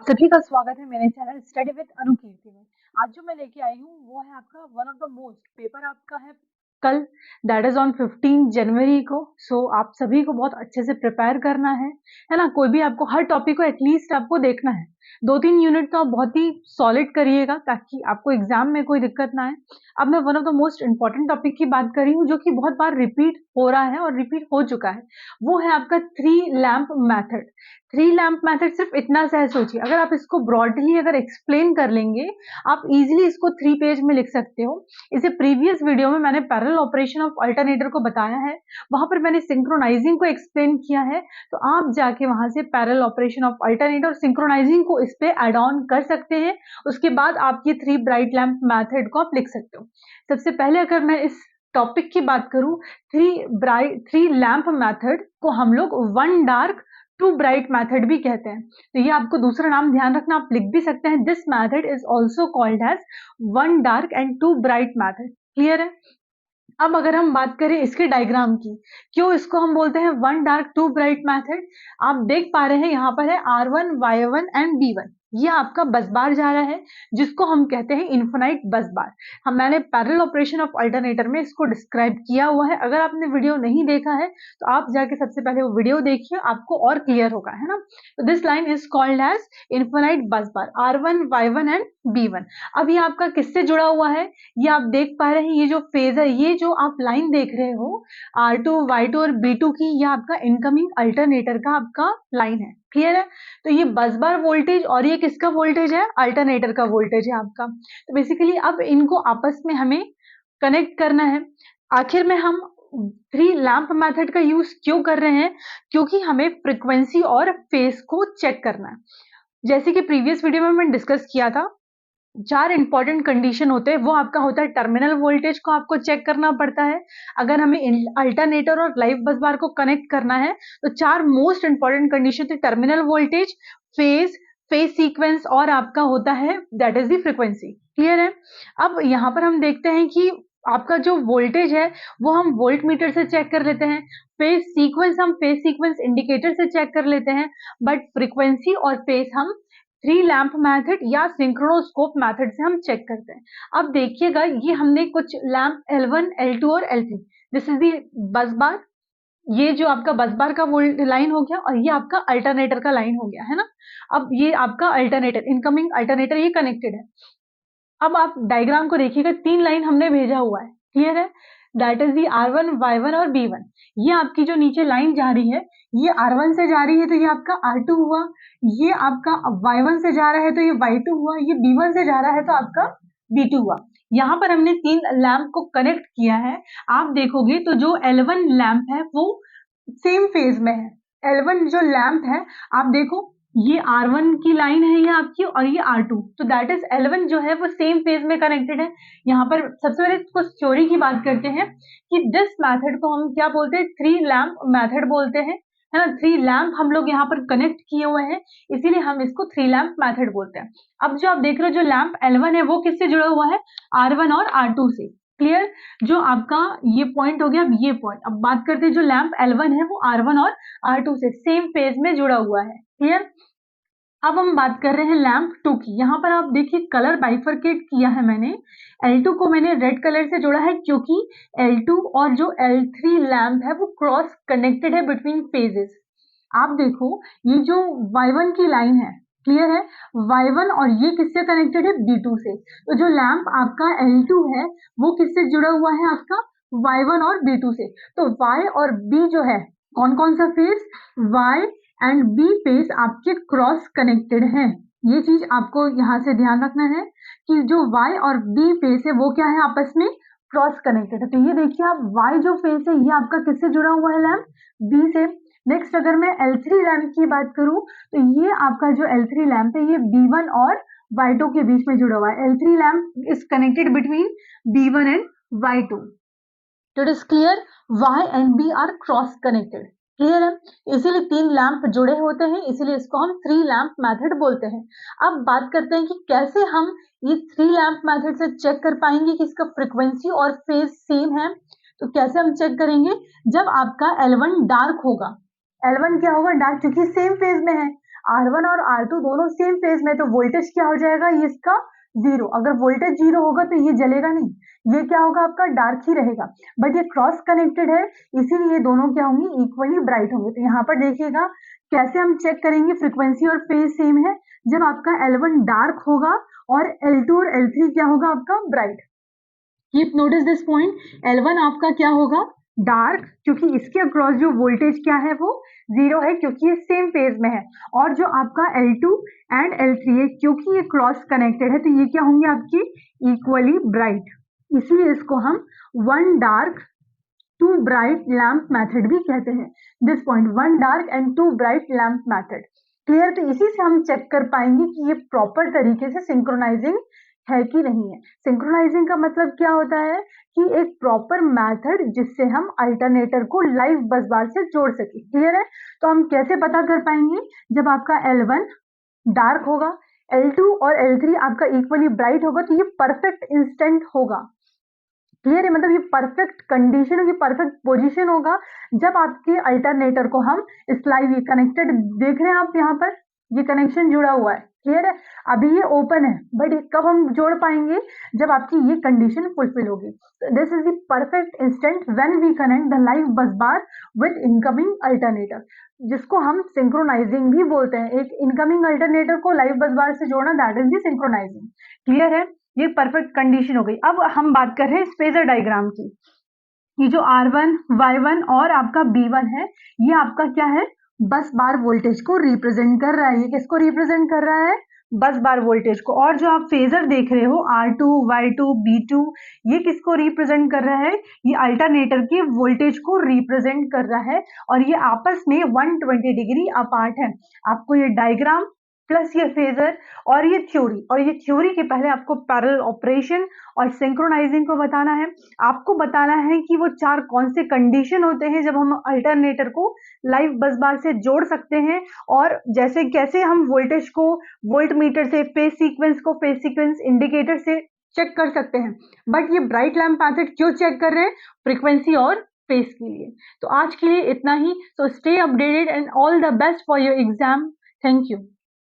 सभी का स्वागत है मेरे चैनल स्टडी विद अनुकीर्ति में। आज जो मैं लेके आई हूँ वो है आपका one of the most paper आपका है कल, दैट इज ऑन 15 जनवरी को। सो आप सभी को बहुत अच्छे से प्रिपेयर करना है ना। कोई भी आपको हर टॉपिक को एटलीस्ट आपको देखना है, 2-3 यूनिट तो आप बहुत ही सॉलिड करिएगा ताकि आपको एग्जाम में कोई दिक्कत ना आए। अब मैं one of the most important topic की बात कर रही हूँ जो कि बहुत बार रिपीट हो रहा है और रिपीट हो चुका है। वो है आपका three lamp method. Three lamp method सिर्फ इतना सा है, सोचिए अगर आप इसको ब्रॉडली अगर एक्सप्लेन कर लेंगे, आप इजीली इसको 3 पेज में लिख सकते हो। इसे प्रीवियस वीडियो में मैंने पैरेलल ऑपरेशन ऑफ अल्टरनेटर को बताया है, वहां पर मैंने सिंक्रोनाइजिंग को एक्सप्लेन किया है। तो आप जाके वहां से पैरेलल ऑपरेशन ऑफ अल्टरनेटर और सिंक्रोनाइजिंग को इस पे एड ऑन कर सकते हैं। उसके बाद आप ये थ्री ब्राइट लैम्प मैथड को आप लिख सकते हो। सबसे पहले अगर मैं इस टॉपिक की बात करूं, थ्री लैम्प मैथड को हम लोग one dark two bright method भी कहते हैं। तो ये आपको दूसरा नाम ध्यान रखना, आप लिख भी सकते हैं, this method is also called as one dark and two bright method. Clear है। अब अगर हम बात करें इसके डायग्राम की, क्यों इसको हम बोलते हैं one dark two bright method, आप देख पा रहे हैं यहाँ पर है R1 Y1 एंड B1। ये आपका बस बार जा रहा है जिसको हम कहते हैं इन्फिनाइट बस बार। हम मैंने पैरेलल ऑपरेशन ऑफ अल्टरनेटर में इसको डिस्क्राइब किया हुआ है। अगर आपने वीडियो नहीं देखा है तो आप जाके सबसे पहले वो वीडियो देखिए, आपको और क्लियर होगा, है ना। तो this line is called as infinite bus bar R1 Y1 and B1। अब ये आपका किससे जुड़ा हुआ है, ये आप देख पा रहे हैं, ये जो फेज है, ये जो आप लाइन देख रहे हो R2 Y2 और B2 की, ये आपका इनकमिंग अल्टरनेटर का आपका लाइन है। क्लियर है। तो ये बस बार वोल्टेज और ये किसका वोल्टेज है, अल्टरनेटर का वोल्टेज है आपका। तो बेसिकली अब इनको आपस में हमें कनेक्ट करना है। आखिर में हम थ्री लैम्प मेथड का यूज क्यों कर रहे हैं, क्योंकि हमें फ्रीक्वेंसी और फेज को चेक करना है। जैसे कि प्रीवियस वीडियो में मैंने डिस्कस किया था, 4 इंपॉर्टेंट कंडीशन होते हैं। वो आपका होता है टर्मिनल वोल्टेज को आपको चेक करना पड़ता है। अगर हमें अल्टरनेटर और लाइव बस बार को कनेक्ट करना है तो 4 मोस्ट इंपॉर्टेंट कंडीशन थे, terminal voltage, phase, phase sequence और आपका होता है that is the frequency. Clear है। अब यहाँ पर हम देखते हैं कि आपका जो वोल्टेज है वो हम वोल्ट मीटर से चेक कर लेते हैं, फेज सीक्वेंस हम फेज सीक्वेंस इंडिकेटर से चेक कर लेते हैं, बट फ्रीक्वेंसी और फेज हम थ्री लैम्प मैथड या सिंक्रोनोस्कोप मैथड से हम चेक करते हैं। अब देखिएगा, ये हमने कुछ लैम्प L1 L2 और L3, दिस इज दी बस बार। ये जो आपका बस बार का वोल्ट लाइन हो गया और ये आपका अल्टरनेटर का लाइन हो गया, है ना। अब ये आपका अल्टरनेटर, इनकमिंग अल्टरनेटर, ये कनेक्टेड है। अब आप डायग्राम को देखिएगा, 3 लाइन हमने भेजा हुआ है। क्लियर है। That is the R1 Y1 और B1। ये आपकी जो नीचे लाइन जा रही है ये R1 से जा रही है तो ये आपका R2 हुआ, ये आपका Y1 से जा रहा है तो ये Y2 हुआ, ये B1 से जा रहा है तो आपका B2 हुआ। यहाँ पर हमने 3 लैंप को कनेक्ट किया है। आप देखोगे तो जो L1 लैंप है वो सेम फेज में है। L1 जो लैंप है, आप देखो ये R1 की लाइन है ये आपकी और ये R2, तो दैट इज L1 जो है वो सेम फेज में कनेक्टेड है। यहाँ पर सबसे पहले कुछ थ्योरी की बात करते हैं कि दिस मेथड को हम क्या बोलते हैं, थ्री लैम्प मेथड बोलते हैं, है ना। थ्री लैम्प हम लोग यहाँ पर कनेक्ट किए हुए हैं, इसीलिए हम इसको थ्री लैम्प मेथड बोलते हैं। अब जो आप देख रहे हो जो लैम्प L1 है वो किससे जुड़ा हुआ है, R1 और R2 से। क्लियर। जो आपका ये पॉइंट हो गया, अब ये पॉइंट, अब बात करते हैं जो लैम्प L1 है वो R1 और R2 से सेम फेज में जुड़ा हुआ है। क्लियर। अब हम बात कर रहे हैं लैम्प 2 की। यहाँ पर आप देखिए कलर बाइफरकेट किया है मैंने, L2 को मैंने रेड कलर से जोड़ा है क्योंकि L2 और जो L3 लैम्प है वो क्रॉस कनेक्टेड है बिटवीन फेजेस। आप देखो ये जो Y1 की लाइन है, क्लियर है, Y1 और ये किससे कनेक्टेड है, B2 से। तो जो लैम्प आपका L2 है वो किससे जुड़ा हुआ है, आपका Y1 और B2 से। तो Y और B जो है, कौन कौन सा phase, Y and B phase आपके क्रॉस कनेक्टेड हैं। ये चीज आपको यहाँ से ध्यान रखना है कि जो Y और B फेज है वो क्या है, आपस में क्रॉस कनेक्टेड है। तो ये देखिए आप Y जो फेज है ये आपका किससे जुड़ा हुआ है, लैम्प B से। नेक्स्ट अगर मैं L3 लैम्प की बात करूं तो ये आपका जो L3 लैम्प है ये B1 और Y2 के बीच में जुड़ा हुआ है। L3 lamp is connected between B1 and Y2। तो it is clear, Y and B are cross connected. Clear है। इसीलिए 3 लैंप जुड़े होते हैं, इसीलिए इसको हम थ्री लैंप मेथड बोलते हैं। अब बात करते हैं कि कैसे हम ये थ्री लैंप मेथड से चेक कर पाएंगे कि इसका फ्रीक्वेंसी और फेज सेम है। तो कैसे हम चेक करेंगे, जब आपका L1 डार्क होगा, L1 क्या होगा, डार्क, क्योंकि सेम फेज में है। R1 और R2 दोनों सेम फेज में, तो वोल्टेज क्या हो जाएगा, ये इसका 0। अगर वोल्टेज 0 होगा तो ये जलेगा नहीं, ये क्या होगा, आपका डार्क ही रहेगा। बट ये क्रॉस कनेक्टेड है, इसीलिए दोनों क्या होंगे, इक्वली ब्राइट होंगे। तो यहाँ पर देखिएगा कैसे हम चेक करेंगे फ्रीक्वेंसी और फेज सेम है, जब आपका L1 डार्क होगा और L2 और L3 क्या होगा, आपका bright. Keep notice this point, L1 आपका क्या होगा, डार्क, क्योंकि इसके अक्रॉस जो वोल्टेज क्या है, वो 0 है, क्योंकि ये सेम फेज में है। और जो आपका L2 एंड L3 है, क्योंकि ये क्रॉस कनेक्टेड है, तो ये क्या होंगे, आपके इक्वली ब्राइट। इसीलिए इसको हम one dark two bright lamp method भी कहते हैं। This point, one dark and two bright lamp method. Clear? तो इसी से हम चेक कर पाएंगे कि ये प्रॉपर तरीके से सिंक्रोनाइजिंग है कि नहीं है। सिंक्रोनाइजिंग का मतलब क्या होता है कि एक प्रॉपर मेथड जिससे हम अल्टरनेटर को लाइव बस बार से जोड़ सके। क्लियर है? तो हम कैसे पता कर पाएंगे, जब आपका L1 डार्क होगा, L2 और L3 आपका इक्वली ब्राइट होगा, तो ये परफेक्ट इंस्टेंट होगा। क्लियर है? मतलब ये परफेक्ट कंडीशन होगी, परफेक्ट पोजीशन होगा जब आपके अल्टरनेटर को हम इस लाइव, ये कनेक्टेड देख रहे हैं आप, यहाँ पर ये कनेक्शन जुड़ा हुआ है। क्लियर है? अभी ये ओपन है, बट कब हम जोड़ पाएंगे, जब आपकी ये कंडीशन फुलफिल होगी। This is the perfect instant when we connect the live bus bar with incoming alternator, जिसको हम सिंक्रोनाइजिंग भी बोलते हैं। एक इनकमिंग अल्टरनेटर को लाइव बस बार से जोड़ना, that is the synchronising. Clear है? ये परफेक्ट कंडीशन हो गई। अब हम बात कर रहे हैं फेजर डायग्राम की। ये जो R1, Y1 और आपका B1 है, ये आपका क्या है, बस बार वोल्टेज को रिप्रेजेंट कर रहा है। ये किसको रिप्रेजेंट कर रहा है, बस बार वोल्टेज को। और जो आप फेजर देख रहे हो R2, Y2, B2, ये किसको रिप्रेजेंट कर रहा है, ये अल्टरनेटर के वोल्टेज को रिप्रेजेंट कर रहा है, और ये आपस में 120 डिग्री अपार्ट है। आपको ये डायग्राम प्लस ये फेजर और ये थ्योरी के पहले आपको पैरेलल ऑपरेशन और सिंक्रोनाइजिंग को बताना है। आपको बताना है कि वो चार कौन से कंडीशन होते हैं जब हम अल्टरनेटर को लाइव बस बार से जोड़ सकते हैं, और जैसे कैसे हम वोल्टेज को वोल्ट मीटर से, फेज सीक्वेंस इंडिकेटर से चेक कर सकते हैं। बट ये ब्राइट लैम्प मेथड क्यों चेक कर रहे हैं, फ्रीक्वेंसी और फेज के लिए। तो आज के लिए इतना ही। So stay updated and all the best for your exam. Thank you.